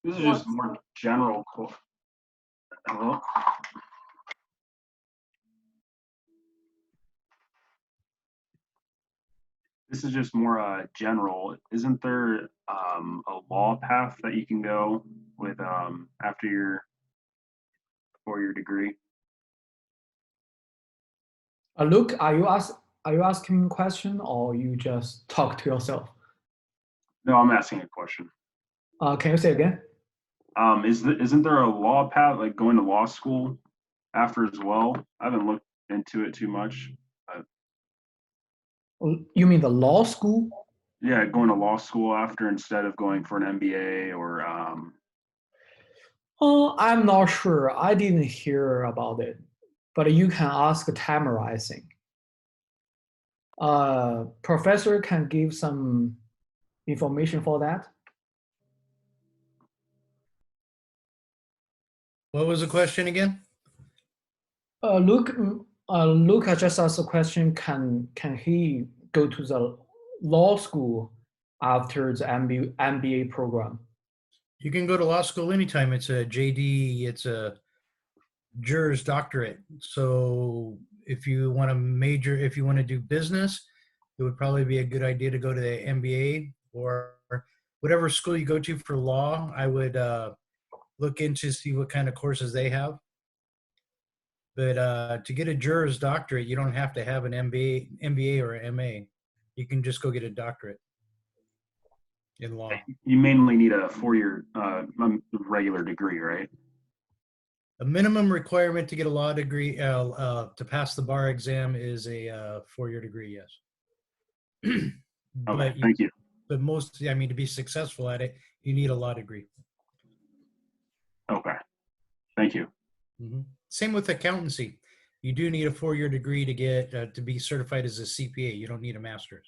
This is just more general. Hello? This is just more general. Isn't there a law path that you can go with after your 4-year degree? Luke, are you asking a question or you just talk to yourself? No, I'm asking a question. Can you say again? Isn't there a law path, like going to law school after as well? I haven't looked into it too much. You mean the law school? Yeah, going to law school after instead of going for an MBA or I'm not sure. I didn't hear about it, but you can ask Tamara, I think. Professor can give some information for that. What was the question again? Luke, Luca just asked a question. Can he go to the law school after the MBA program? You can go to law school anytime. It's a JD, it's a Juris Doctorate. So if you want to do business, it would probably be a good idea to go to the MBA or whatever school you go to for law. I would look into see what kind of courses they have. But to get a Juris Doctorate, you don't have to have an MBA or an MA. You can just go get a doctorate in law. you mainly need a 4-year regular degree, right? A minimum requirement to get a law degree to pass the bar exam is a 4-year degree. Yes. Okay, thank you. But to be successful at it, you need a law degree. Okay, thank you. Mm-hmm. Same with accountancy. You do need a 4-year degree to get to be certified as a CPA. You don't need a master's.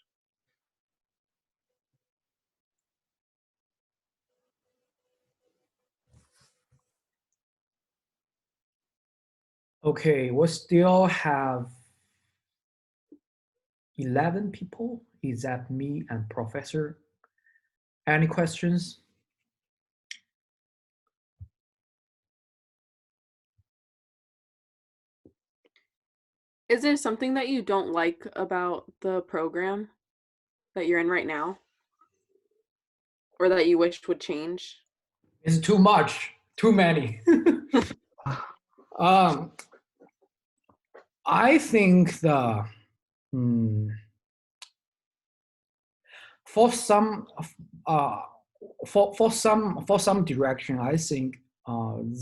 Okay, we still have 11 people. Is that me and Professor? Any questions? Is there something that you don't like about the program that you're in right now? Or that you wish would change? It's too much, too many. I think for some for some direction, I think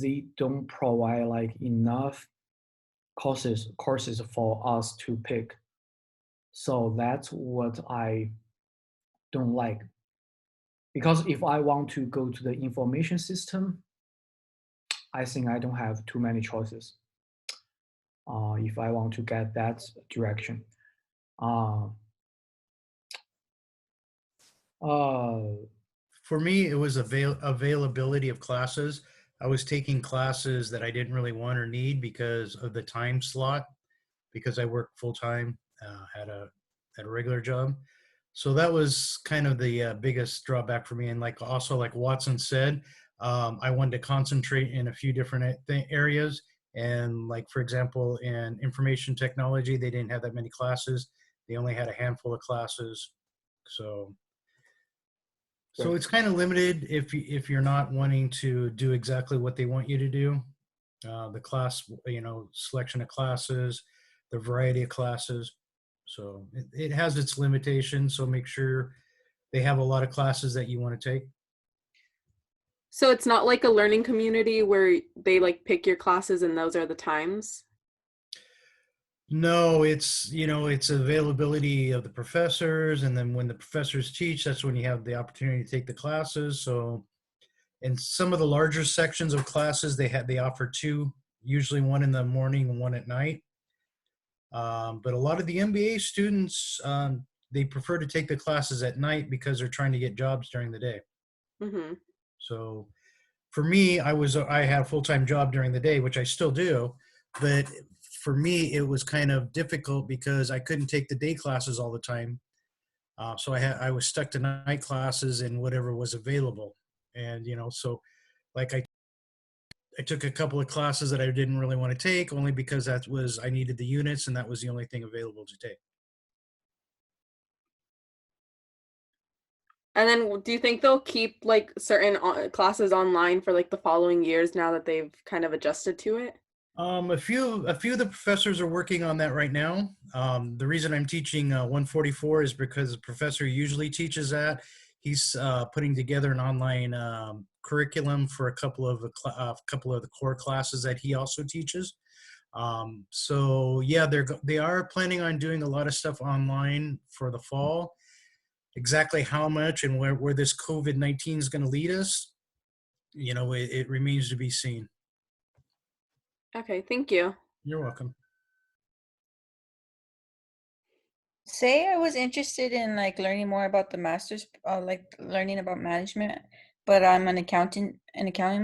they don't provide like enough courses for us to pick. So that's what I don't like. Because if I want to go to the information system, I think I don't have too many choices if I want to get that direction. Uh, uh, For me, it was availability of classes. I was taking classes that I didn't really want or need because of the time slot, because I work full time at a regular job. So that was kind of the biggest drawback for me. And like also like Watson said, I wanted to concentrate in a few different areas. And like for example, in information technology, they didn't have that many classes. They only had a handful of classes. So Right. it's kind of limited if you're not wanting to do exactly what they want you to do. The class, selection of classes, the variety of classes. So it has its limitations. So make sure they have a lot of classes that you want to take. So it's not like a learning community where they like pick your classes and those are the times? No, it's availability of the professors, and then when the professors teach, that's when you have the opportunity to take the classes. So in some of the larger sections of classes, they offer two, usually one in the morning and one at night. But a lot of the MBA students, they prefer to take the classes at night because they're trying to get jobs during the day. Mm-hmm. So for me, I had a full-time job during the day, which I still do, but for me, it was kind of difficult because I couldn't take the day classes all the time. So I was stuck to night classes and whatever was available. And, so like I took a couple of classes that I didn't really want to take only because I needed the units and that was the only thing available to take. And then do you think they'll keep like certain classes online for like the following years now that they've kind of adjusted to it? A few of the professors are working on that right now. The reason I'm teaching 144 is because the professor usually teaches that. He's putting together an online curriculum for a couple of the core classes that he also teaches. So yeah, they are planning on doing a lot of stuff online for the fall. Exactly how much and where this COVID-19 is going to lead us, it remains to be seen. Okay, thank you. You're welcome. Say I was interested in like learning more about the master's, like learning about management, but I'm an accounting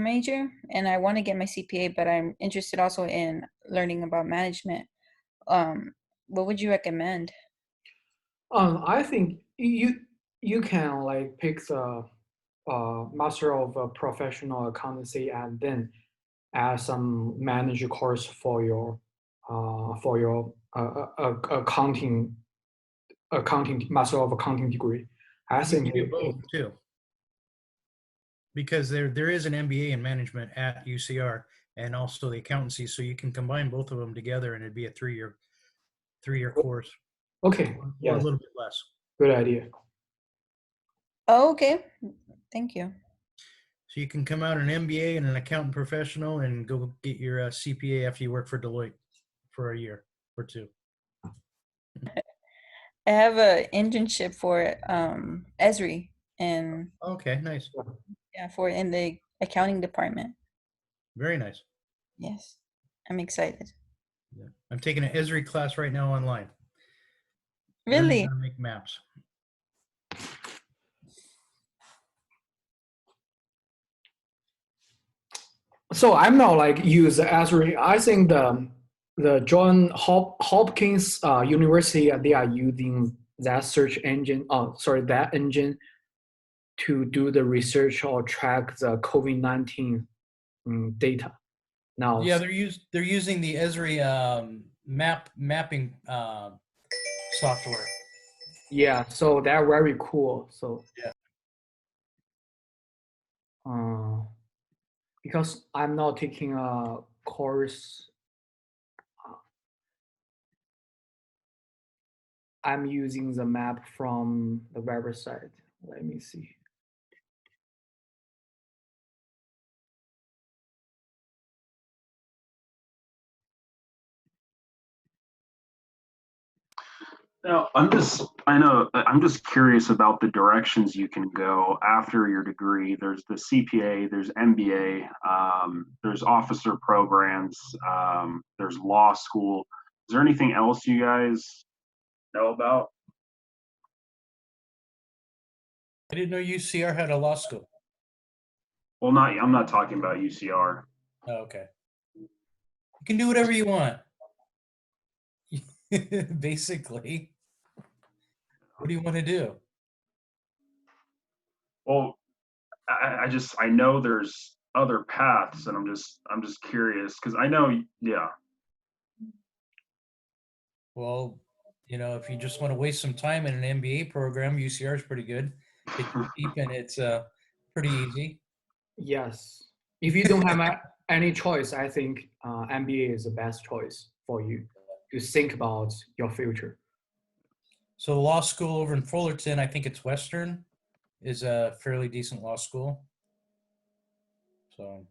major, and I want to get my CPA, but I'm interested also in learning about management. What would you recommend? I think you can like pick the Master of Professional Accountancy and then add some manager course for your accounting Master of Accounting degree. I You think can do both too, because there is an MBA in management at UCR and also the accountancy, so you can combine both of them together and it'd be a three-year course, okay. or a Yes, little bit less. good idea. Oh, okay. Thank you. So you can come out an MBA and an accountant professional and go get your CPA after you work for Deloitte for a year or two. I have a internship for Esri, and Okay, nice, yeah, for in the accounting department. very nice. Yes, I'm excited. Yeah. I'm taking an Esri class right now online. Learning Really? how to make maps. So I'm not like use Azure. I think the John Hopkins University they are using that search engine. Oh, sorry, that engine to do the research or track the COVID-19 data. Now, Yeah, they're using the Esri mapping software. yeah, so they're very cool. So Yeah. Because I'm not taking a course, I'm using the map from the website. Let me see. Now, I'm just curious about the directions you can go after your degree. There's the CPA, there's MBA, there's officer programs, there's law school. Is there anything else you guys know about? I didn't know UCR had a law school. Well, I'm not talking about UCR. Oh, okay. You can do whatever you want. Basically. What do you want to do? Well, I know there's other paths, and I'm just curious because I know, yeah. Well, if you just want to waste some time in an MBA program, UCR is pretty good. It's cheap and it's pretty easy. Yes. If you don't have any choice, I think MBA is the best choice for you to think about your future. So the law school over in Fullerton, I think it's Western, is a fairly decent law school. So.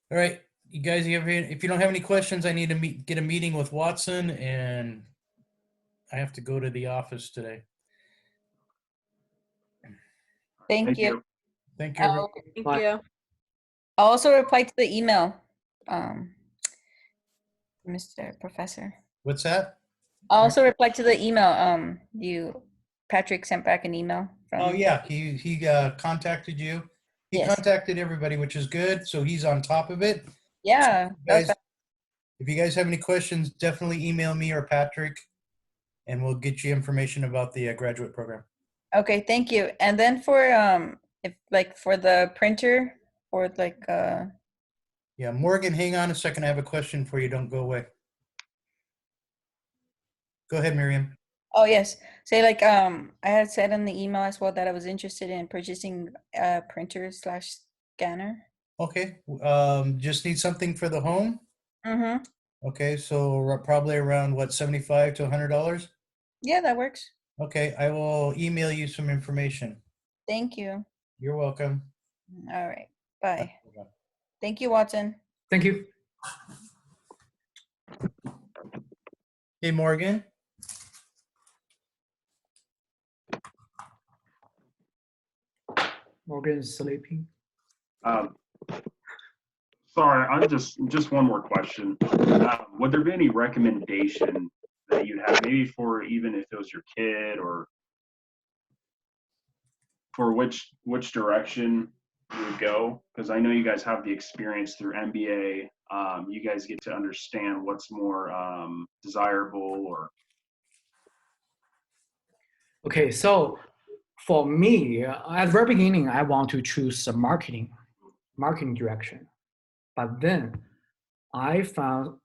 All right, you guys, if you don't have any questions, I need to get a meeting with Watson, and I have to go to the office today. Thank you. Thank you. Everyone. Thank Bye. you. I'll also reply to the email, Mr. Professor. What's that? I'll also reply to the email. Patrick sent back an email from. Oh yeah, he contacted you. He Yes. contacted everybody, which is good. So he's on top of it. Yeah. Guys, if you guys have any questions, definitely email me or Patrick, and we'll get you information about the graduate program. Okay, thank you. And then for if like for the printer or like Yeah, Morgan, hang on a second. I have a question for you. Don't go away. Go ahead, Miriam. oh yes, say like I had said in the email as well that I was interested in purchasing a printer / scanner. Okay. Just need something for the home. Mm-hmm. Okay, so probably around what, $75 to $100? Yeah, that works. Okay, I will email you some information. Thank you. You're welcome. All right. Bye. Thank you, Watson. Thank you. Hey, Morgan. Morgan is sleeping. Sorry, I'm just one more question. Would there be any recommendation that you'd have, maybe for even if it was your kid, or for which direction you would go? Because I know you guys have the experience through MBA. You guys get to understand what's more desirable, or. Okay, so for me, at the very beginning, I want to choose a marketing direction. But then I found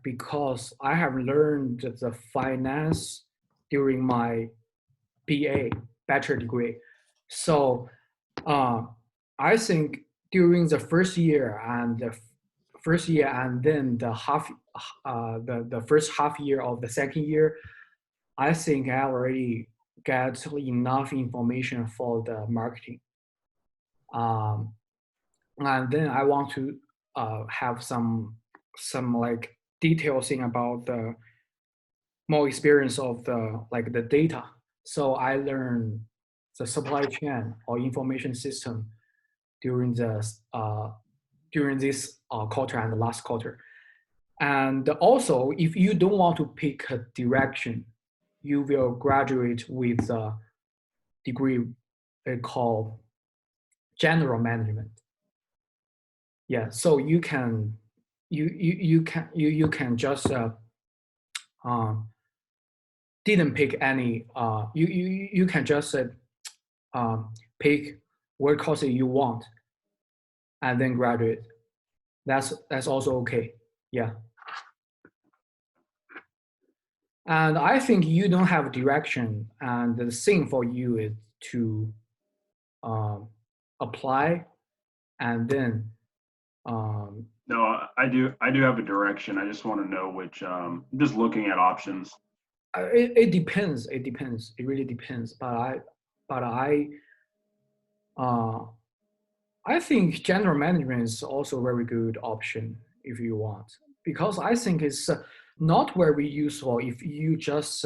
because I have learned the finance during my BA, bachelor degree. So I think during the first year and then the first half year of the second year, I think I already get enough information for the marketing. And then I want to have some detailed thing about the more experience of the data. So I learned the supply chain or information system during this quarter and the last quarter. And also, if you don't want to pick a direction, you will graduate with a degree they call general management. Yeah, so you can just didn't pick any. You can just pick what course you want, and then graduate. That's also okay. Yeah. And I think you don't have direction, and the thing for you is to apply, and then. No, I do have a direction. I just want to know which. I'm just looking at options. It depends. It depends. It really depends. But I think general management is also a very good option if you want, because I think it's not very useful if you just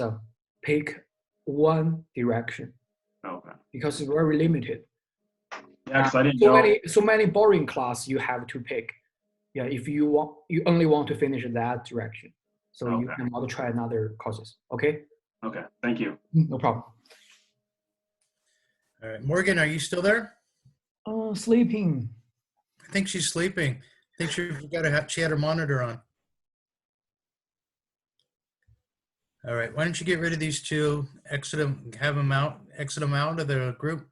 pick one direction. Okay. Because it's very limited. Yeah, because I didn't know. So many boring class you have to pick. yeah, if you only want to finish that direction, so you Okay. can also try another courses. Okay, Okay, thank you. no problem. All right, Morgan, are you still there? Sleeping. I think she's sleeping. I think she had her monitor on. All right, why don't you get rid of these two, exit them out of the group.